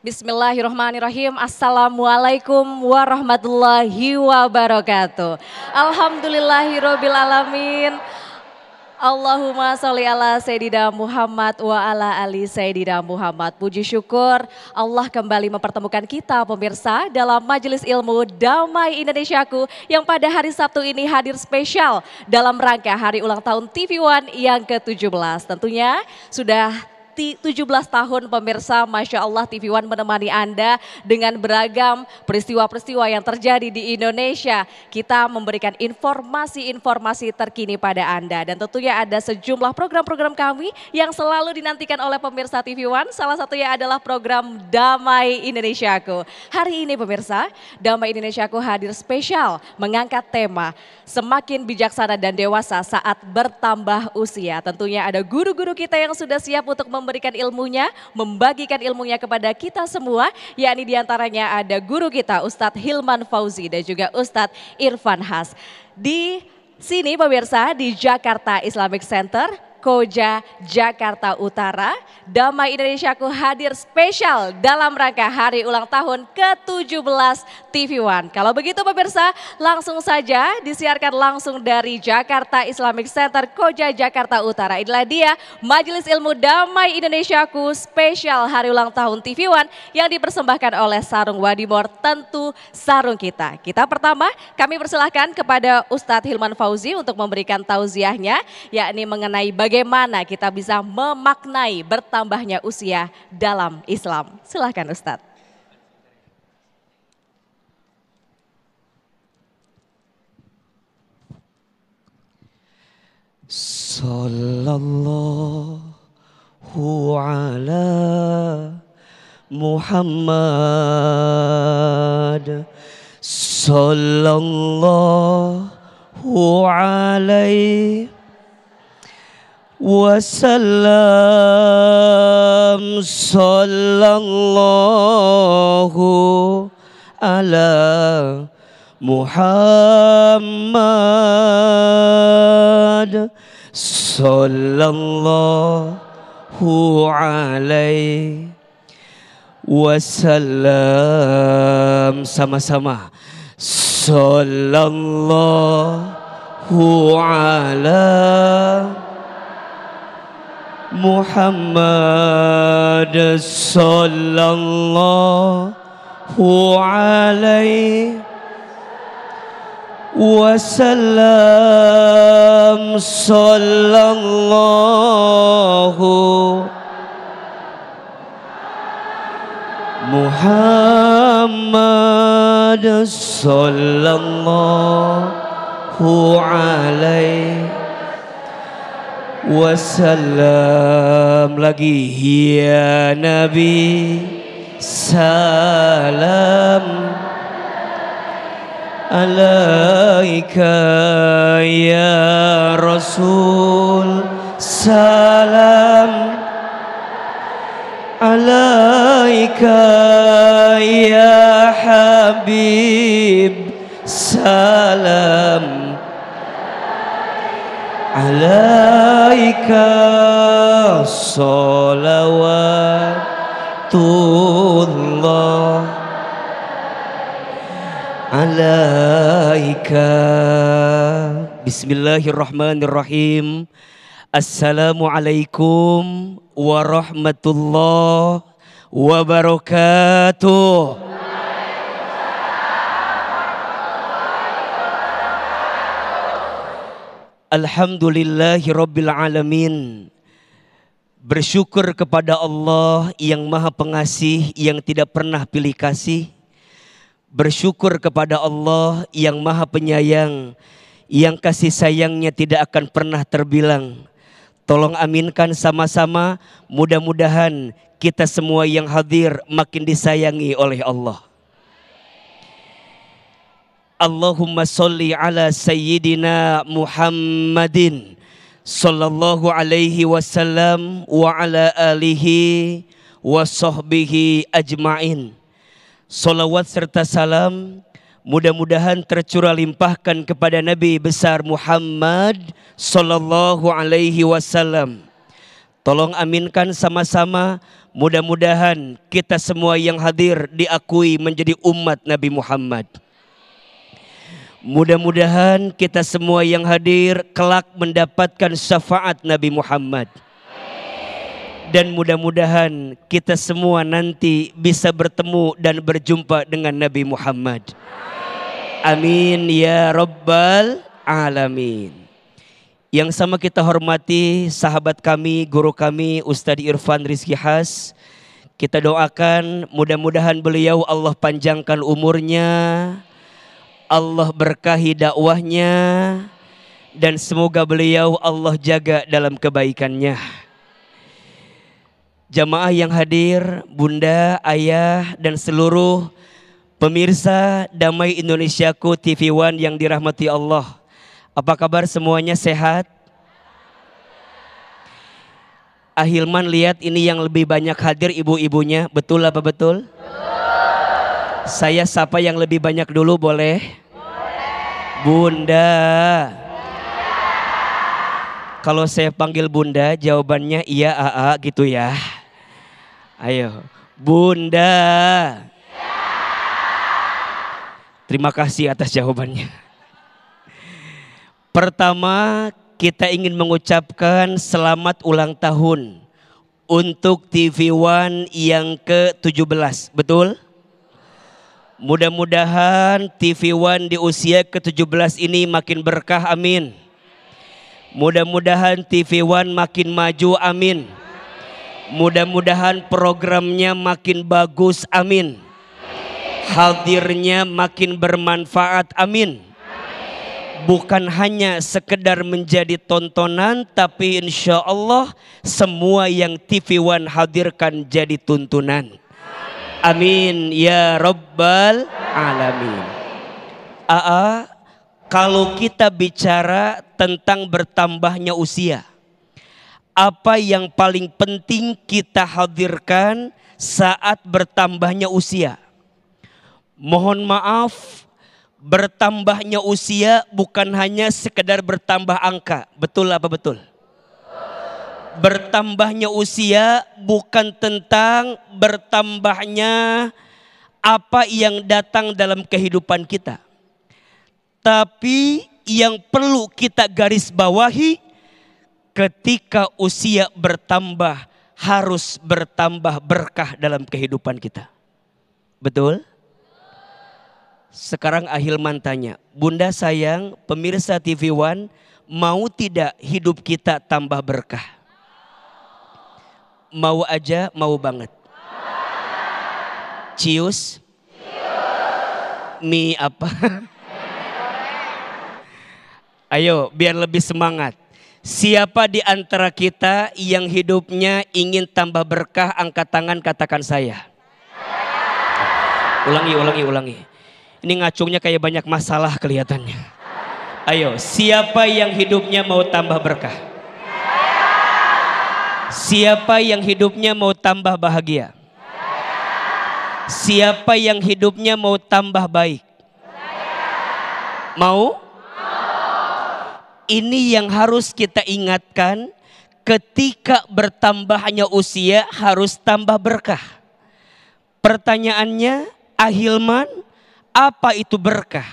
Bismillahirrahmanirrahim. Assalamualaikum warahmatullahi wabarakatuh. Alhamdulillahirabbil alamin. Allahumma sholli ala Sayyidina Muhammad wa ala ali Sayyidina Muhammad. Puji syukur Allah kembali mempertemukan kita pemirsa dalam Majelis Ilmu Damai Indonesiaku yang pada hari Sabtu ini hadir spesial dalam rangka hari ulang tahun TV One yang ke-17. Tentunya sudah 17 tahun pemirsa, Masya Allah TV One menemani Anda dengan beragam peristiwa-peristiwa yang terjadi di Indonesia. Kita memberikan informasi-informasi terkini pada Anda. Dan tentunya ada sejumlah program-program kami yang selalu dinantikan oleh pemirsa TV One. Salah satunya adalah program Damai Indonesiaku. Hari ini pemirsa, Damai Indonesiaku hadir spesial mengangkat tema semakin bijaksana dan dewasa saat bertambah usia. Tentunya ada guru-guru kita yang sudah siap untuk memberikan ilmunya, membagikan ilmunya kepada kita semua, yakni diantaranya ada guru kita Ustadz Hilman Fauzi dan juga Ustadz Irfan Has. Di sini pemirsa di Jakarta Islamic Center, Koja, Jakarta Utara, Damai Indonesiaku hadir spesial dalam rangka hari ulang tahun ke-17 TV One. Kalau begitu pemirsa, langsung saja disiarkan langsung dari Jakarta Islamic Center, Koja, Jakarta Utara. Inilah dia Majelis Ilmu Damai Indonesiaku spesial hari ulang tahun TV One yang dipersembahkan oleh Sarung Wadimor, tentu sarung kita. Kita pertama, kami persilahkan kepada Ustadz Hilman Fauzi untuk memberikan tauziahnya, yakni mengenai bagaimana kita bisa memaknai bertambahnya usia dalam Islam. Silakan Ustadz. Sallallahu ala Muhammad, sallallahu alaihi wasallam, sallallahu ala Muhammad, sallallahu alaihi wasallam. Sama-sama, sallallahu ala Muhammad, sallallahu alaihi wasallam, sallallahu Muhammad, sallallahu alaihi wasallam. Lagi, ya Nabi salam alaika, ya Rasul salam alaika, ya Habib salam alaika, salawatullah alaika. Bismillahirrahmanirrahim. Assalamualaikum warahmatullahi wabarakatuh. Alhamdulillahirabbil alamin. Bersyukur kepada Allah yang Maha Pengasih, yang tidak pernah pilih kasih. Bersyukur kepada Allah yang Maha Penyayang, yang kasih sayangnya tidak akan pernah terbilang. Tolong aminkan sama-sama, mudah-mudahan kita semua yang hadir makin disayangi oleh Allah. Allahumma sholli ala Sayyidina Muhammadin sallallahu alaihi wasallam wa ala alihi wa sahbihi ajma'in. Salawat serta salam mudah-mudahan tercurah limpahkan kepada Nabi besar Muhammad sallallahu alaihi wasallam. Tolong aminkan sama-sama. Mudah-mudahan kita semua yang hadir diakui menjadi umat Nabi Muhammad. Mudah-mudahan kita semua yang hadir kelak mendapatkan syafaat Nabi Muhammad. Dan mudah-mudahan kita semua nanti bisa bertemu dan berjumpa dengan Nabi Muhammad. Amin ya Rabbal Alamin. Yang sama kita hormati sahabat kami, guru kami Ustadz Irfan Rizki Has. Kita doakan mudah-mudahan beliau Allah panjangkan umurnya, Allah berkahi dakwahnya, dan semoga beliau Allah jaga dalam kebaikannya. Jamaah yang hadir, bunda, ayah, dan seluruh pemirsa Damai Indonesiaku TV One yang dirahmati Allah. Apa kabar semuanya, sehat? Ahilman lihat ini yang lebih banyak hadir ibu-ibunya, betul apa betul? Saya sapa yang lebih banyak dulu boleh? Bunda. Kalau saya panggil bunda jawabannya iya aa gitu ya. Ayo, bunda. Terima kasih atas jawabannya. Pertama, kita ingin mengucapkan selamat ulang tahun untuk TV One yang ke-17, betul? Mudah-mudahan TV One di usia ke-17 ini makin berkah, amin. Mudah-mudahan TV One makin maju, amin. Mudah-mudahan programnya makin bagus, amin. Hadirnya makin bermanfaat, amin. Bukan hanya sekedar menjadi tontonan, tapi insya Allah semua yang TV One hadirkan jadi tuntunan. Amin ya Rabbal Alamin. Kalau kita bicara tentang bertambahnya usia, apa yang paling penting kita hadirkan saat bertambahnya usia? Mohon maaf, bertambahnya usia bukan hanya sekedar bertambah angka. Betul apa betul? Bertambahnya usia bukan tentang bertambahnya apa yang datang dalam kehidupan kita. Tapi yang perlu kita garis bawahi, ketika usia bertambah harus bertambah berkah dalam kehidupan kita. Betul? Sekarang Ahilman tanya, bunda sayang, pemirsa TV One, mau tidak hidup kita tambah berkah? Mau aja, mau banget. Cius? Mie apa? Ayo, biar lebih semangat. Siapa di antara kita yang hidupnya ingin tambah berkah, angkat tangan, katakan saya. Ulangi. Ini ngacungnya kayak banyak masalah kelihatannya. Ayo, siapa yang hidupnya mau tambah berkah? Siapa yang hidupnya mau tambah bahagia? Siapa yang hidupnya mau tambah baik? Mau? Ini yang harus kita ingatkan, ketika bertambahnya usia harus tambah berkah. Pertanyaannya, Ahilman, apa itu berkah?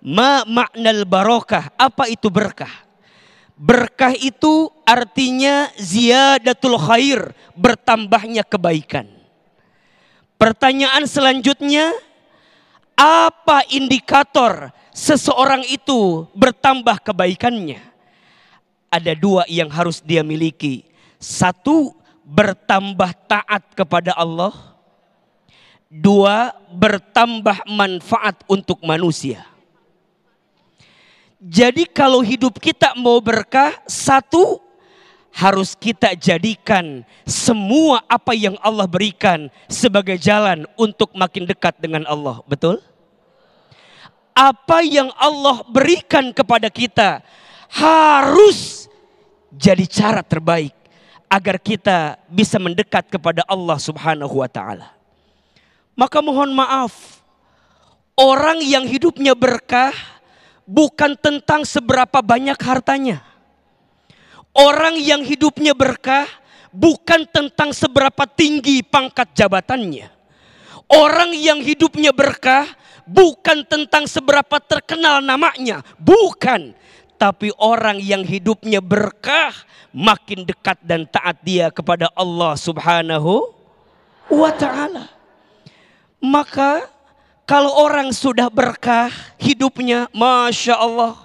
Ma maknal barokah? Apa itu berkah? Berkah itu artinya ziyadatul khair, bertambahnya kebaikan. Pertanyaan selanjutnya, apa indikator seseorang itu bertambah kebaikannya? Ada dua yang harus dia miliki. Satu, bertambah taat kepada Allah. Dua, bertambah manfaat untuk manusia. Jadi kalau hidup kita mau berkah, satu, harus kita jadikan semua apa yang Allah berikan sebagai jalan untuk makin dekat dengan Allah. Betul? Apa yang Allah berikan kepada kita harus jadi cara terbaik agar kita bisa mendekat kepada Allah Subhanahu wa ta'ala. Maka mohon maaf, orang yang hidupnya berkah bukan tentang seberapa banyak hartanya. Orang yang hidupnya berkah bukan tentang seberapa tinggi pangkat jabatannya. Orang yang hidupnya berkah bukan tentang seberapa terkenal namanya, bukan. Tapi orang yang hidupnya berkah makin dekat dan taat dia kepada Allah Subhanahu wa ta'ala. Maka kalau orang sudah berkah hidupnya, Masya Allah,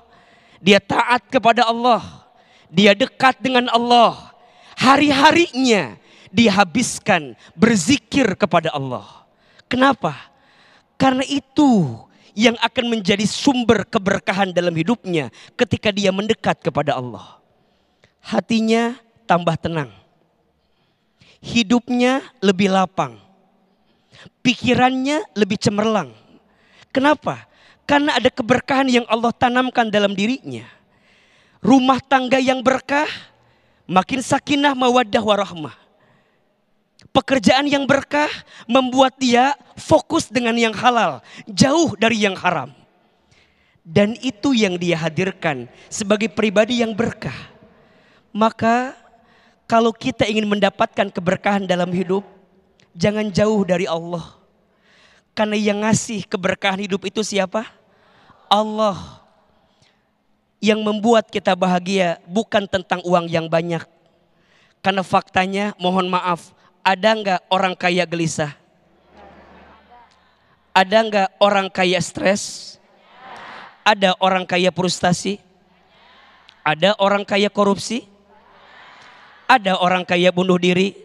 dia taat kepada Allah, dia dekat dengan Allah, hari-harinya dihabiskan berzikir kepada Allah. Kenapa? Karena itu yang akan menjadi sumber keberkahan dalam hidupnya ketika dia mendekat kepada Allah. Hatinya tambah tenang, hidupnya lebih lapang, pikirannya lebih cemerlang. Kenapa? Karena ada keberkahan yang Allah tanamkan dalam dirinya. Rumah tangga yang berkah, makin sakinah, mawaddah, warahmah. Pekerjaan yang berkah membuat dia fokus dengan yang halal, jauh dari yang haram. Dan itu yang dia hadirkan sebagai pribadi yang berkah. Maka kalau kita ingin mendapatkan keberkahan dalam hidup, jangan jauh dari Allah. Karena yang ngasih keberkahan hidup itu siapa? Allah. Yang membuat kita bahagia bukan tentang uang yang banyak. Karena faktanya, mohon maaf, ada nggak orang kaya gelisah? Ada nggak orang kaya stres? Ada orang kaya frustasi? Ada orang kaya korupsi? Ada orang kaya bunuh diri?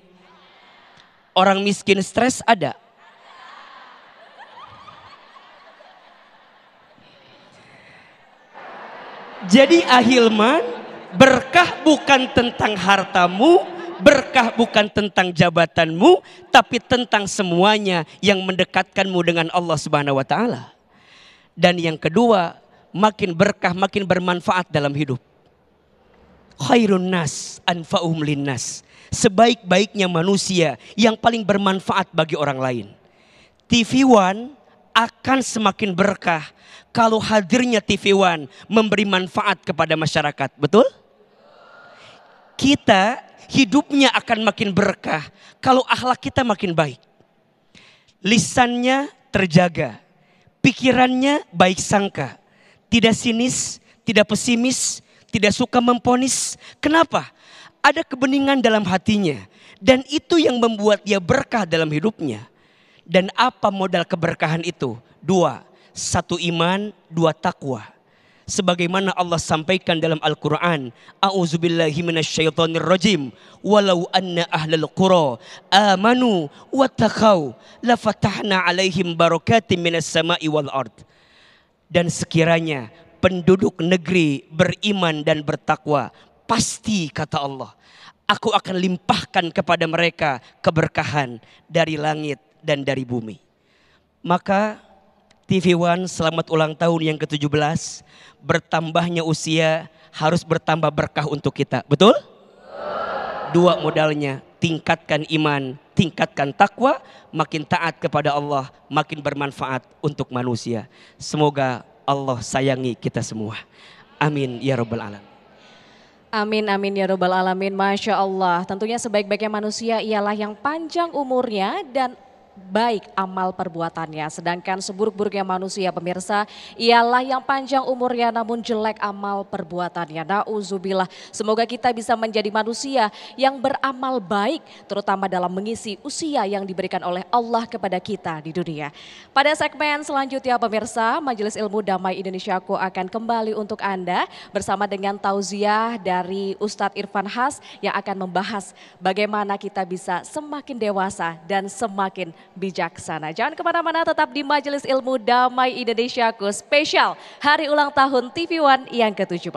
Orang miskin stres ada? Jadi ahilman, berkah bukan tentang hartamu, berkah bukan tentang jabatanmu, tapi tentang semuanya yang mendekatkanmu dengan Allah Subhanahu wa ta'ala. Dan yang kedua, makin berkah, makin bermanfaat dalam hidup. Khairun nas anfa'uhum linnas. Sebaik-baiknya manusia yang paling bermanfaat bagi orang lain. TV One akan semakin berkah kalau hadirnya TV One memberi manfaat kepada masyarakat. Betul? Kita hidupnya akan makin berkah kalau akhlak kita makin baik. Lisannya terjaga, pikirannya baik sangka, tidak sinis, tidak pesimis, tidak suka memponis. Kenapa? Ada kebeningan dalam hatinya, dan itu yang membuat dia berkah dalam hidupnya. Dan apa modal keberkahan itu? Dua, satu iman, dua takwa. Sebagaimana Allah sampaikan dalam Al-Quran, A'udzubillahi minasyaitonirrajim, walau anna ahlal qura amanu wattaqau lafatahna alaihim barakatim minas sama'i wal ard. Dan sekiranya penduduk negeri beriman dan bertakwa, pasti kata Allah, aku akan limpahkan kepada mereka keberkahan dari langit dan dari bumi. Maka TV One selamat ulang tahun yang ke-17. Bertambahnya usia harus bertambah berkah untuk kita. Betul? Dua modalnya, tingkatkan iman, tingkatkan takwa, makin taat kepada Allah, makin bermanfaat untuk manusia. Semoga Allah sayangi kita semua. Amin ya rabbal alamin. Amin, amin ya rabbal alamin. Masya Allah, tentunya sebaik-baiknya manusia ialah yang panjang umurnya dan baik amal perbuatannya. Sedangkan seburuk-buruknya manusia, pemirsa, ialah yang panjang umurnya namun jelek amal perbuatannya. Nauzubillah. Semoga kita bisa menjadi manusia yang beramal baik, terutama dalam mengisi usia yang diberikan oleh Allah kepada kita di dunia. Pada segmen selanjutnya, pemirsa, Majelis Ilmu Damai Indonesiaku akan kembali untuk Anda bersama dengan tauziah dari Ustadz Irfan Has yang akan membahas bagaimana kita bisa semakin dewasa dan semakin bijaksana. Jangan kemana-mana, tetap di Majelis Ilmu Damai Indonesiaku spesial Hari Ulang Tahun TV One yang ke-17.